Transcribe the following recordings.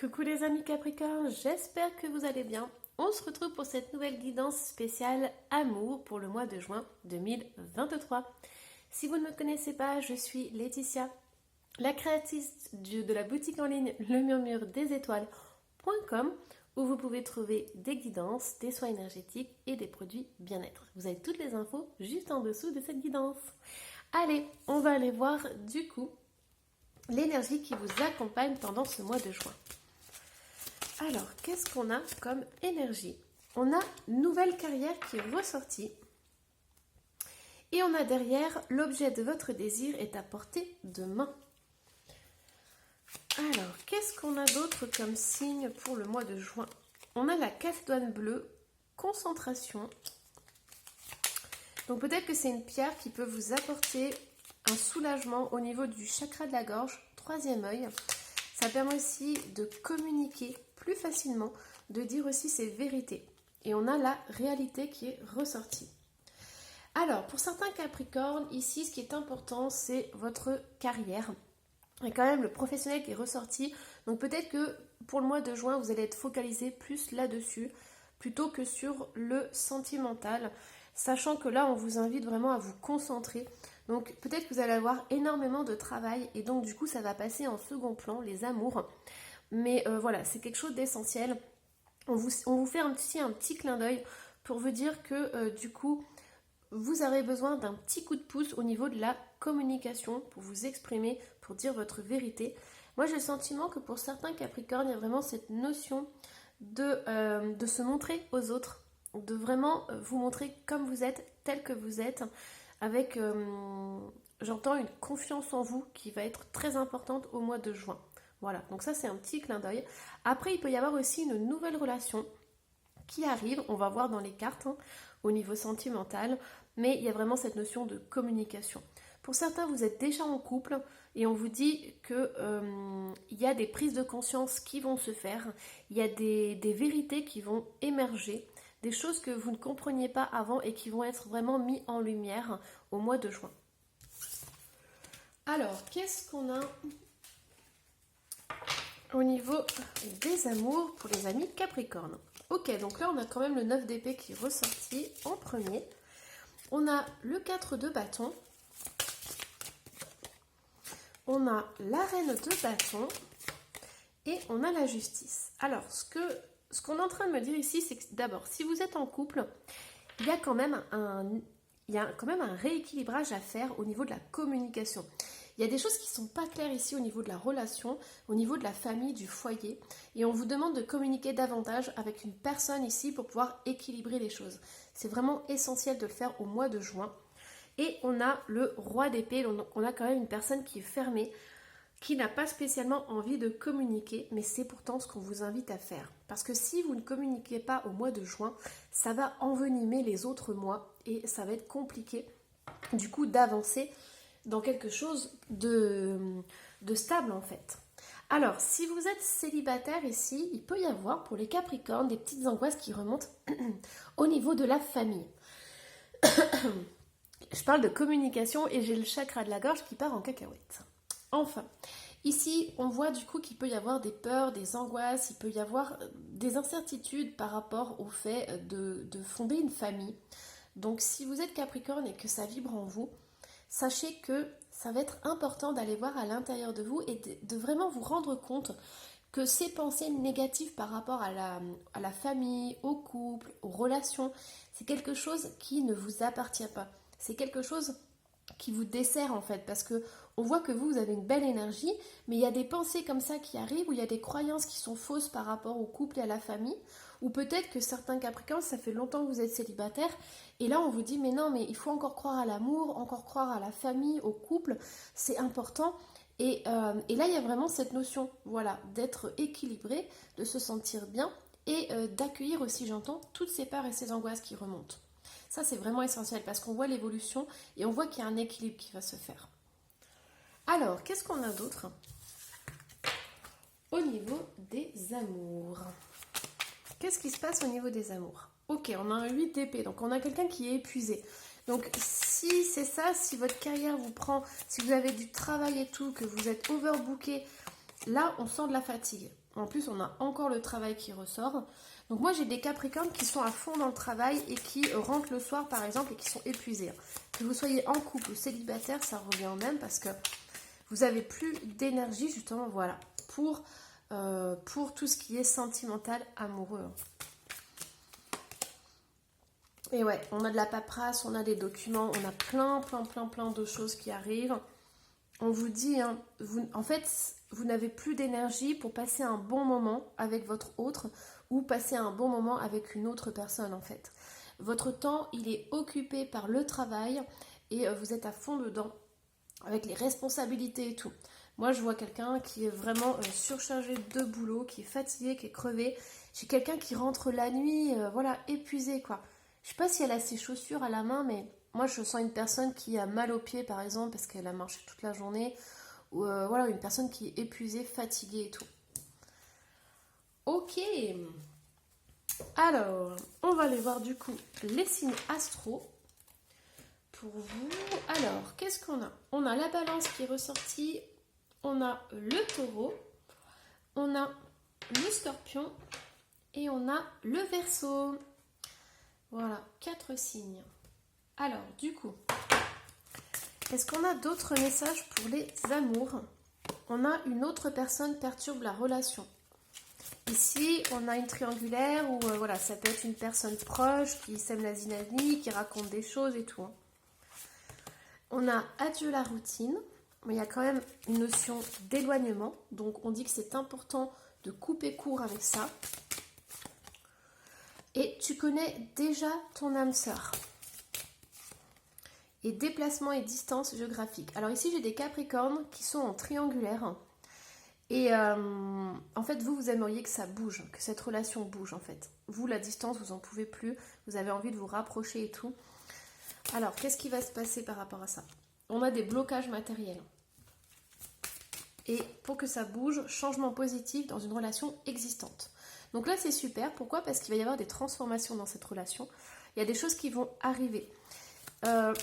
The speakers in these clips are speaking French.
Coucou les amis Capricorne, j'espère que vous allez bien. On se retrouve pour cette nouvelle guidance spéciale amour pour le mois de juin 2023. Si vous ne me connaissez pas, je suis Laetitia, la créatrice de la boutique en ligne Le Murmure des Étoiles.com où vous pouvez trouver des guidances, des soins énergétiques et des produits bien-être. Vous avez toutes les infos juste en dessous de cette guidance. Allez, on va aller voir du coup l'énergie qui vous accompagne pendant ce mois de juin. Alors, qu'est-ce qu'on a comme énergie? On a nouvelle carrière qui est ressortie. Et on a derrière l'objet de votre désir est à portée de main. Alors, qu'est-ce qu'on a d'autre comme signe pour le mois de juin? On a la Calcédoine bleue, concentration. Donc peut-être que c'est une pierre qui peut vous apporter un soulagement au niveau du chakra de la gorge, troisième œil. Ça permet aussi de communiquer plus facilement, de dire aussi ses vérités. Et on a la réalité qui est ressortie. Alors, pour certains Capricornes, ici, ce qui est important, c'est votre carrière. Il y a quand même le professionnel qui est ressorti. Donc peut-être que pour le mois de juin, vous allez être focalisé plus là-dessus, plutôt que sur le sentimental. Sachant que là, on vous invite vraiment à vous concentrer. Donc peut-être que vous allez avoir énormément de travail et donc du coup, ça va passer en second plan, les amours. Mais voilà, c'est quelque chose d'essentiel. On vous fait un petit clin d'œil pour vous dire que du coup, vous avez besoin d'un petit coup de pouce au niveau de la communication pour vous exprimer, pour dire votre vérité. Moi, j'ai le sentiment que pour certains Capricornes, il y a vraiment cette notion de se montrer aux autres, de vraiment vous montrer comme vous êtes, tel que vous êtes, avec, j'entends, une confiance en vous qui va être très importante au mois de juin. Voilà, donc ça c'est un petit clin d'œil. Après, il peut y avoir aussi une nouvelle relation qui arrive, on va voir dans les cartes, au niveau sentimental, mais il y a vraiment cette notion de communication. Pour certains, vous êtes déjà en couple et on vous dit que il y a des prises de conscience qui vont se faire, il y a des vérités qui vont émerger, des choses que vous ne compreniez pas avant et qui vont être vraiment mis en lumière au mois de juin. Alors, qu'est-ce qu'on a au niveau des amours pour les amis Capricorne? Ok, donc là on a quand même le 9 d'épée qui est ressorti en premier. On a le 4 de bâton. On a la reine de bâton. Et on a la justice. Alors, ce qu'on est en train de me dire ici, c'est que d'abord, si vous êtes en couple, il y a quand même un rééquilibrage à faire au niveau de la communication. Il y a des choses qui ne sont pas claires ici au niveau de la relation, au niveau de la famille, du foyer. Et on vous demande de communiquer davantage avec une personne ici pour pouvoir équilibrer les choses. C'est vraiment essentiel de le faire au mois de juin. Et on a le roi d'épée, donc on a quand même une personne qui est fermée, qui n'a pas spécialement envie de communiquer, mais c'est pourtant ce qu'on vous invite à faire. Parce que si vous ne communiquez pas au mois de juin, ça va envenimer les autres mois et ça va être compliqué du coup d'avancer dans quelque chose de stable en fait. Alors, si vous êtes célibataire ici, il peut y avoir pour les Capricornes des petites angoisses qui remontent au niveau de la famille. Je parle de communication et j'ai le chakra de la gorge qui part en cacahuète. Enfin, ici, on voit du coup qu'il peut y avoir des peurs, des angoisses, il peut y avoir des incertitudes par rapport au fait de fonder une famille. Donc, si vous êtes Capricorne et que ça vibre en vous, sachez que ça va être important d'aller voir à l'intérieur de vous et de vraiment vous rendre compte que ces pensées négatives par rapport à la famille, au couple, aux relations, c'est quelque chose qui ne vous appartient pas. C'est quelque chose qui vous dessert en fait, parce que on voit que vous avez une belle énergie, mais il y a des pensées comme ça qui arrivent, où il y a des croyances qui sont fausses par rapport au couple et à la famille, ou peut-être que certains Capricornes, ça fait longtemps que vous êtes célibataire, et là on vous dit mais non, mais il faut encore croire à l'amour, encore croire à la famille, au couple, c'est important. Et là il y a vraiment cette notion, voilà, d'être équilibré, de se sentir bien, et d'accueillir aussi, j'entends, toutes ces peurs et ces angoisses qui remontent. Ça, c'est vraiment essentiel parce qu'on voit l'évolution et on voit qu'il y a un équilibre qui va se faire. Alors, qu'est-ce qu'on a d'autre au niveau des amours? Qu'est-ce qui se passe au niveau des amours? Ok, on a un 8 d'épée, donc on a quelqu'un qui est épuisé. Donc, si c'est ça, si votre carrière vous prend, si vous avez du travail et tout, que vous êtes overbooké, là, on sent de la fatigue. En plus, on a encore le travail qui ressort. Donc moi, j'ai des Capricornes qui sont à fond dans le travail et qui rentrent le soir, par exemple, et qui sont épuisés. Que vous soyez en couple ou célibataire, ça revient au même parce que vous n'avez plus d'énergie, justement, voilà, pour tout ce qui est sentimental, amoureux. Et ouais, on a de la paperasse, on a des documents, on a plein de choses qui arrivent. On vous dit, hein, en fait, vous n'avez plus d'énergie pour passer un bon moment avec votre autre ou passer un bon moment avec une autre personne, en fait. Votre temps, il est occupé par le travail et vous êtes à fond dedans avec les responsabilités et tout. Moi, je vois quelqu'un qui est vraiment surchargé de boulot, qui est fatigué, qui est crevé. J'ai quelqu'un qui rentre la nuit, voilà, épuisé, quoi. Je sais pas si elle a ses chaussures à la main, mais moi, je sens une personne qui a mal aux pieds, par exemple, parce qu'elle a marché toute la journée. Ou voilà, une personne qui est épuisée, fatiguée et tout. Ok. Alors, on va aller voir du coup les signes astro pour vous. Alors, qu'est-ce qu'on a? On a la balance qui est ressortie. On a le taureau. On a le scorpion. Et on a le verseau. Voilà, 4 signes. Alors, du coup, est-ce qu'on a d'autres messages pour les amours? On a une autre personne perturbe la relation. Ici, on a une triangulaire où voilà, ça peut être une personne proche qui sème la zizanie, qui raconte des choses et tout. Hein. On a adieu la routine, mais il y a quand même une notion d'éloignement. Donc, on dit que c'est important de couper court avec ça. Et tu connais déjà ton âme sœur. Et déplacement et distance géographique. Alors ici, j'ai des Capricornes qui sont en triangulaire. Et en fait, vous aimeriez que ça bouge, que cette relation bouge en fait. Vous, la distance, vous en pouvez plus. Vous avez envie de vous rapprocher et tout. Alors, qu'est-ce qui va se passer par rapport à ça? On a des blocages matériels. Et pour que ça bouge, changement positif dans une relation existante. Donc là, c'est super. Pourquoi? Parce qu'il va y avoir des transformations dans cette relation. Il y a des choses qui vont arriver.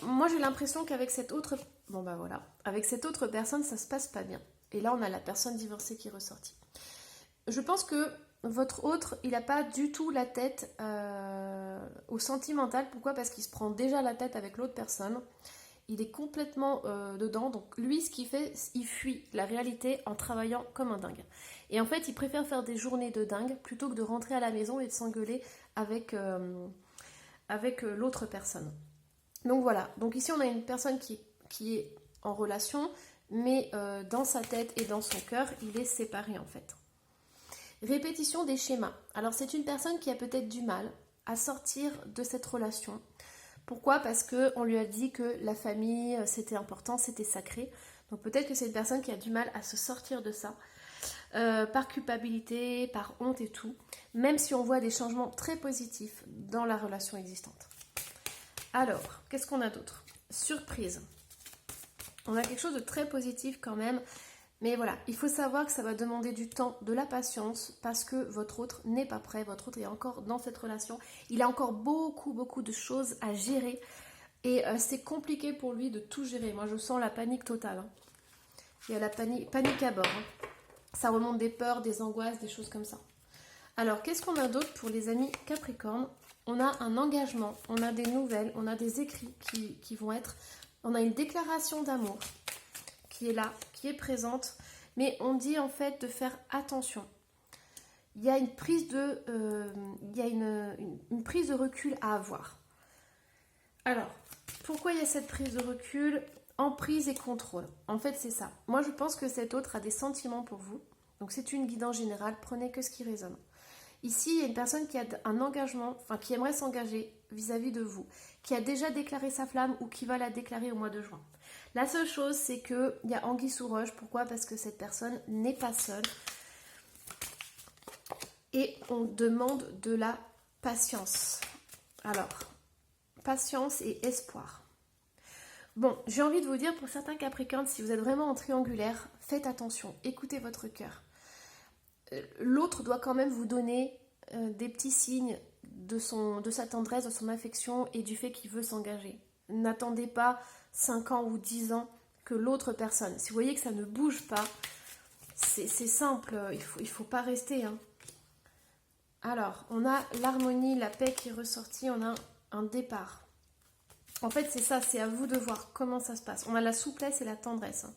Moi, j'ai l'impression qu'avec cette autre... Bon, bah voilà. Avec cette autre personne, ça se passe pas bien. Et là, on a la personne divorcée qui est ressortie. Je pense que votre autre, il n'a pas du tout la tête au sentimental. Pourquoi? Parce qu'il se prend déjà la tête avec l'autre personne. Il est complètement dedans. Donc lui, ce qu'il fait, il fuit la réalité en travaillant comme un dingue. Et en fait, il préfère faire des journées de dingue plutôt que de rentrer à la maison et de s'engueuler avec l'autre personne. Donc voilà. Donc ici, on a une personne qui est en relation, mais dans sa tête et dans son cœur, il est séparé en fait. Répétition des schémas. Alors c'est une personne qui a peut-être du mal à sortir de cette relation. Pourquoi? Parce qu'on lui a dit que la famille, c'était important, c'était sacré. Donc peut-être que c'est une personne qui a du mal à se sortir de ça, par culpabilité, par honte et tout, même si on voit des changements très positifs dans la relation existante. Alors, qu'est-ce qu'on a d'autre? Surprise. On a quelque chose de très positif quand même. Mais voilà, il faut savoir que ça va demander du temps, de la patience, parce que votre autre n'est pas prêt, votre autre est encore dans cette relation. Il a encore beaucoup de choses à gérer. Et c'est compliqué pour lui de tout gérer. Moi, je sens la panique totale. Hein. Il y a la panique à bord. Hein. Ça remonte des peurs, des angoisses, des choses comme ça. Alors, qu'est-ce qu'on a d'autre pour les amis Capricorne? On a un engagement, on a des nouvelles, on a des écrits qui vont être... On a une déclaration d'amour qui est là, qui est présente, mais on dit en fait de faire attention. Il y a une prise de, une prise de recul à avoir. Alors, pourquoi il y a cette prise de recul? Emprise et contrôle. En fait, c'est ça. Moi, je pense que cet autre a des sentiments pour vous. Donc, c'est une guidance générale. Prenez que ce qui résonne. Ici, il y a une personne qui a un engagement, enfin qui aimerait s'engager vis-à-vis de vous, qui a déjà déclaré sa flamme ou qui va la déclarer au mois de juin. La seule chose, c'est qu'il y a anguille sous roche. Pourquoi? Parce que cette personne n'est pas seule. Et on demande de la patience. Alors, patience et espoir. Bon, j'ai envie de vous dire, pour certains Capricornes, si vous êtes vraiment en triangulaire, faites attention, écoutez votre cœur. L'autre doit quand même vous donner des petits signes de sa tendresse, de son affection et du fait qu'il veut s'engager. N'attendez pas 5 ans ou 10 ans que l'autre personne. Si vous voyez que ça ne bouge pas, c'est simple, il faut pas rester. Hein. Alors, on a l'harmonie, la paix qui est ressortie, on a un départ. En fait, c'est ça, c'est à vous de voir comment ça se passe. On a la souplesse et la tendresse. Hein.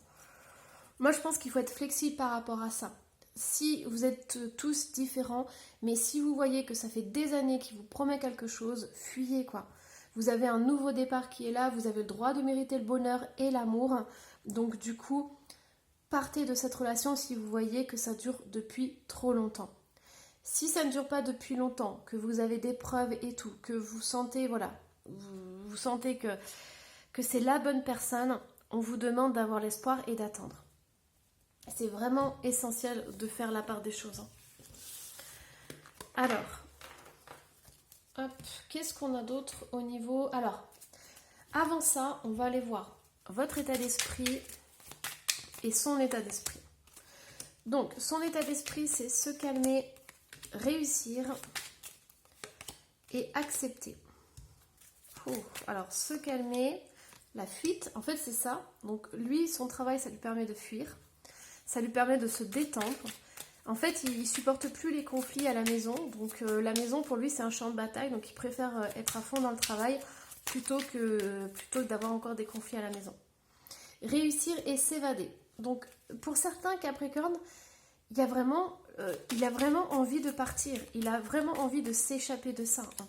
Moi, je pense qu'il faut être flexible par rapport à ça. Si vous êtes tous différents, mais si vous voyez que ça fait des années qu'il vous promet quelque chose, fuyez quoi. Vous avez un nouveau départ qui est là, vous avez le droit de mériter le bonheur et l'amour. Donc du coup, partez de cette relation si vous voyez que ça dure depuis trop longtemps. Si ça ne dure pas depuis longtemps, que vous avez des preuves et tout, que vous sentez, voilà, vous sentez que c'est la bonne personne, on vous demande d'avoir l'espoir et d'attendre. C'est vraiment essentiel de faire la part des choses. Hein. Alors, hop, qu'est-ce qu'on a d'autre au niveau... Alors, avant ça, on va aller voir votre état d'esprit et son état d'esprit. Donc, son état d'esprit, c'est se calmer, réussir et accepter. Alors, se calmer, la fuite, en fait, c'est ça. Donc, lui, son travail, ça lui permet de fuir. Ça lui permet de se détendre. En fait, il supporte plus les conflits à la maison. Donc, la maison, pour lui, c'est un champ de bataille. Donc, il préfère être à fond dans le travail plutôt que d'avoir encore des conflits à la maison. Réussir et s'évader. Donc, pour certains Capricornes, il a vraiment envie de partir. Il a vraiment envie de s'échapper de ça. Hein.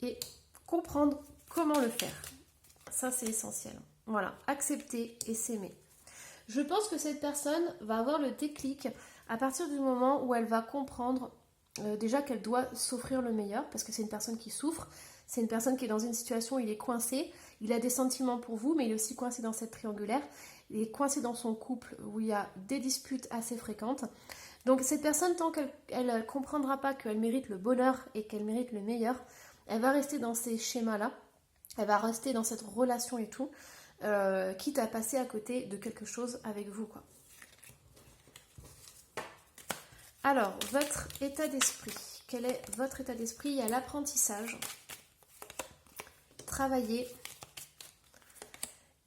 Et comprendre comment le faire. Ça, c'est essentiel. Voilà, accepter et s'aimer. Je pense que cette personne va avoir le déclic à partir du moment où elle va comprendre déjà qu'elle doit s'offrir le meilleur, parce que c'est une personne qui souffre, c'est une personne qui est dans une situation où il est coincé, il a des sentiments pour vous, mais il est aussi coincé dans cette triangulaire, il est coincé dans son couple où il y a des disputes assez fréquentes. Donc cette personne, tant qu'elle ne comprendra pas qu'elle mérite le bonheur et qu'elle mérite le meilleur, elle va rester dans ces schémas-là, elle va rester dans cette relation et tout, quitte à passer à côté de quelque chose avec vous, quoi. Alors, votre état d'esprit. Quel est votre état d'esprit? Il y a l'apprentissage, travailler,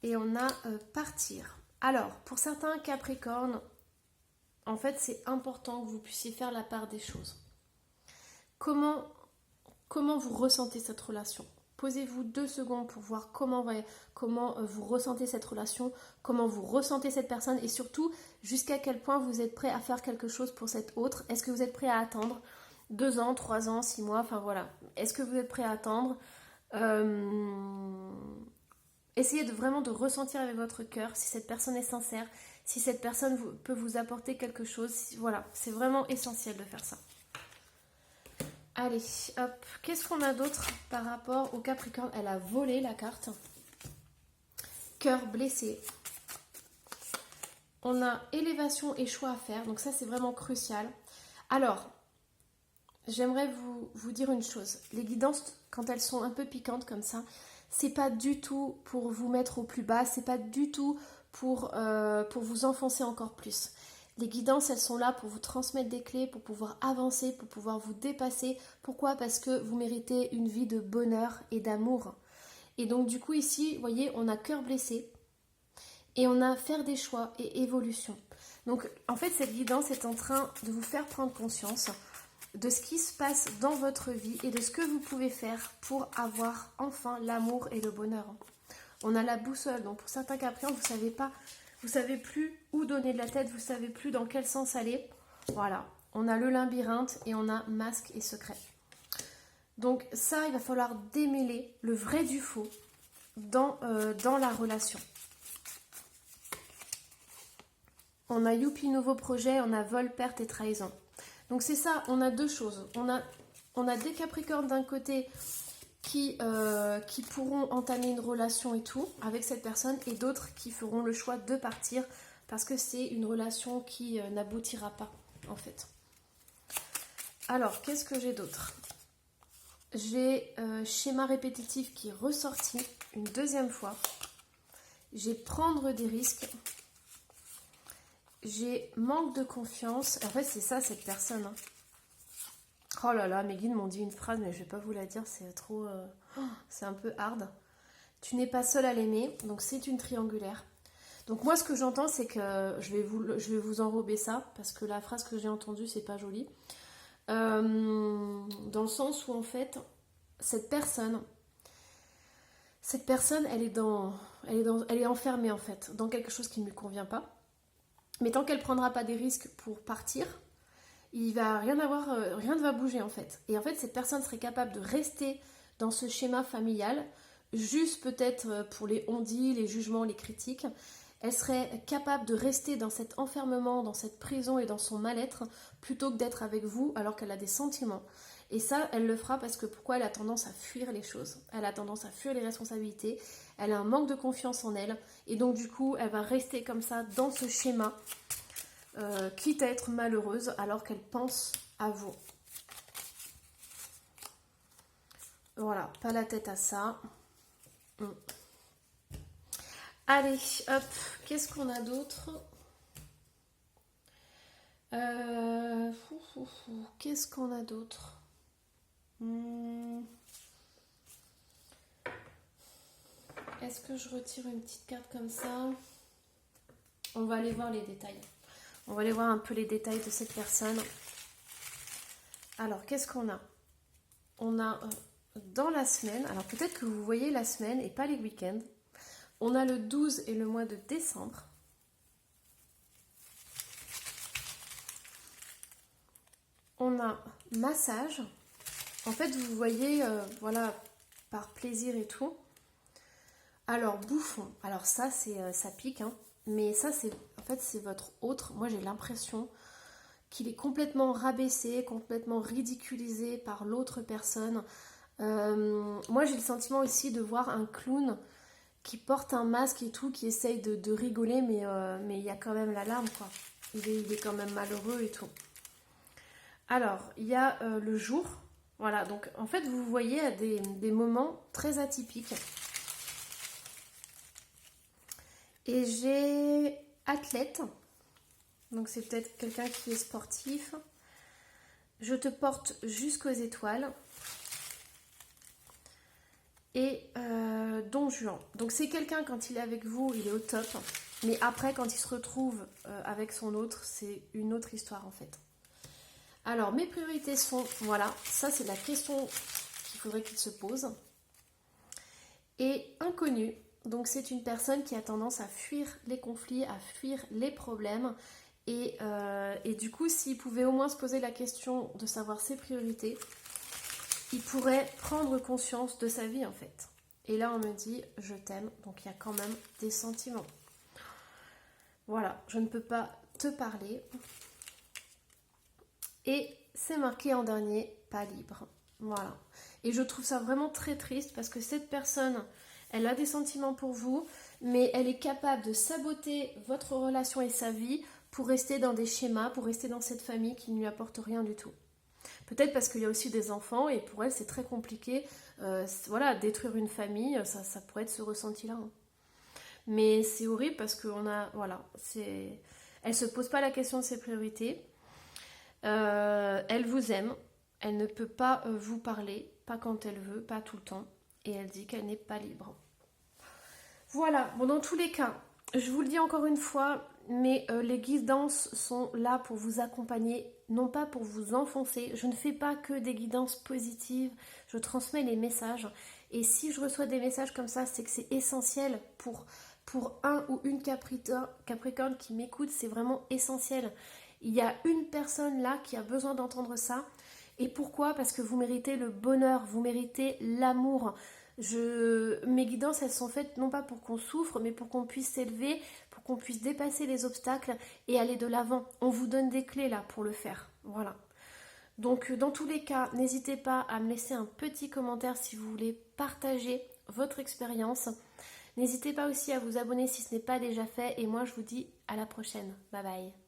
et on a partir. Alors, pour certains Capricornes, en fait, c'est important que vous puissiez faire la part des choses. Comment vous ressentez cette relation? Posez-vous 2 secondes pour voir comment vous ressentez cette relation, comment vous ressentez cette personne et surtout jusqu'à quel point vous êtes prêt à faire quelque chose pour cette autre. Est-ce que vous êtes prêt à attendre 2 ans, 3 ans, 6 mois, enfin voilà. Est-ce que vous êtes prêt à attendre Essayez vraiment de ressentir avec votre cœur si cette personne est sincère, si cette personne peut vous apporter quelque chose. Voilà, c'est vraiment essentiel de faire ça. Allez, hop, qu'est-ce qu'on a d'autre par rapport au Capricorne? Elle a volé la carte. Cœur blessé. On a élévation et choix à faire, donc ça c'est vraiment crucial. Alors, j'aimerais vous dire une chose. Les guidances, quand elles sont un peu piquantes comme ça, c'est pas du tout pour vous mettre au plus bas, c'est pas du tout pour vous enfoncer encore plus. Les guidances, elles sont là pour vous transmettre des clés, pour pouvoir avancer, pour pouvoir vous dépasser. Pourquoi? Parce que vous méritez une vie de bonheur et d'amour. Et donc du coup ici, vous voyez, on a cœur blessé et on a faire des choix et évolution. Donc en fait, cette guidance est en train de vous faire prendre conscience de ce qui se passe dans votre vie et de ce que vous pouvez faire pour avoir enfin l'amour et le bonheur. On a la boussole, donc pour certains Capricornes, vous savez plus où donner de la tête, vous savez plus dans quel sens aller. Voilà, on a le labyrinthe et on a masque et secret. Donc ça, il va falloir démêler le vrai du faux dans la relation. On a youpi, nouveau projet, on a vol, perte et trahison. Donc c'est ça, on a 2 choses. On a des Capricornes d'un côté qui pourront entamer une relation et tout avec cette personne et d'autres qui feront le choix de partir parce que c'est une relation qui n'aboutira pas en fait. Alors, qu'est-ce que j'ai d'autre? J'ai schéma répétitif qui est ressorti une 2e fois. J'ai prendre des risques. J'ai manque de confiance. En fait, c'est ça cette personne. Hein. Oh là là, mes guides m'ont dit une phrase, mais je vais pas vous la dire, c'est trop... c'est un peu hard. Tu n'es pas seul à l'aimer, donc c'est une triangulaire. Donc moi ce que j'entends c'est que je vais vous enrober ça parce que la phrase que j'ai entendue c'est pas joli. Dans le sens où en fait cette personne elle est enfermée en fait dans quelque chose qui ne lui convient pas. Mais tant qu'elle prendra pas des risques pour partir, il va rien avoir, rien ne va bouger en fait. Et en fait cette personne serait capable de rester dans ce schéma familial, juste peut-être pour les on-dit, les jugements, les critiques. Elle serait capable de rester dans cet enfermement, dans cette prison et dans son mal-être, plutôt que d'être avec vous alors qu'elle a des sentiments. Et ça, elle le fera parce que pourquoi elle a tendance à fuir les choses. Elle a tendance à fuir les responsabilités, elle a un manque de confiance en elle, et donc du coup, elle va rester comme ça dans ce schéma, quitte à être malheureuse alors qu'elle pense à vous. Voilà, pas la tête à ça. Allez, hop, qu'est-ce qu'on a d'autre? Qu'est-ce qu'on a d'autre? Est-ce que je retire une petite carte comme ça? On va aller voir les détails. On va aller voir un peu les détails de cette personne. Alors, qu'est-ce qu'on a? On a dans la semaine, alors peut-être que vous voyez la semaine et pas les week-ends. On a le 12 et le mois de décembre. On a massage. En fait, vous voyez, voilà, par plaisir et tout. Alors, bouffon. Alors ça, ça pique, hein. Mais ça, en fait, c'est votre autre. Moi, j'ai l'impression qu'il est complètement rabaissé, complètement ridiculisé par l'autre personne. Moi, j'ai le sentiment aussi de voir un clown qui porte un masque et tout, qui essaye de rigoler, mais il y a quand même la larme, quoi. Il est quand même malheureux et tout. Alors, il y a le jour. Voilà, donc en fait, vous voyez à des moments très atypiques. Et j'ai athlète. Donc c'est peut-être quelqu'un qui est sportif. Je te porte jusqu'aux étoiles. Et Don Juan. Donc c'est quelqu'un, quand il est avec vous, il est au top. Mais après, quand il se retrouve avec son autre, c'est une autre histoire en fait. Alors, mes priorités sont, voilà, ça c'est la question qu'il faudrait qu'il se pose. Et inconnu, donc c'est une personne qui a tendance à fuir les conflits, à fuir les problèmes. Et du coup, s'il pouvait au moins se poser la question de savoir ses priorités, il pourrait prendre conscience de sa vie en fait. Et là, on me dit, je t'aime, donc il y a quand même des sentiments. Voilà, je ne peux pas te parler. Et c'est marqué en dernier, pas libre. Voilà. Et je trouve ça vraiment très triste parce que cette personne, elle a des sentiments pour vous, mais elle est capable de saboter votre relation et sa vie pour rester dans des schémas, pour rester dans cette famille qui ne lui apporte rien du tout. Peut-être parce qu'il y a aussi des enfants et pour elle c'est très compliqué. Voilà, détruire une famille, ça pourrait être ce ressenti-là. Hein. Mais c'est horrible parce qu'on a, voilà, elle se pose pas la question de ses priorités. Elle vous aime, elle ne peut pas vous parler, pas quand elle veut, pas tout le temps, et elle dit qu'elle n'est pas libre. Voilà, bon dans tous les cas, je vous le dis encore une fois, mais les guidances sont là pour vous accompagner, non pas pour vous enfoncer. Je ne fais pas que des guidances positives, je transmets les messages, et si je reçois des messages comme ça, c'est que c'est essentiel pour un ou une Capricorne qui m'écoute, c'est vraiment essentiel. Il y a une personne là qui a besoin d'entendre ça. Et pourquoi? Parce que vous méritez le bonheur, vous méritez l'amour. Mes guidances, elles sont faites non pas pour qu'on souffre, mais pour qu'on puisse s'élever, pour qu'on puisse dépasser les obstacles et aller de l'avant. On vous donne des clés là pour le faire. Voilà. Donc dans tous les cas, n'hésitez pas à me laisser un petit commentaire si vous voulez partager votre expérience. N'hésitez pas aussi à vous abonner si ce n'est pas déjà fait. Et moi, je vous dis à la prochaine. Bye bye.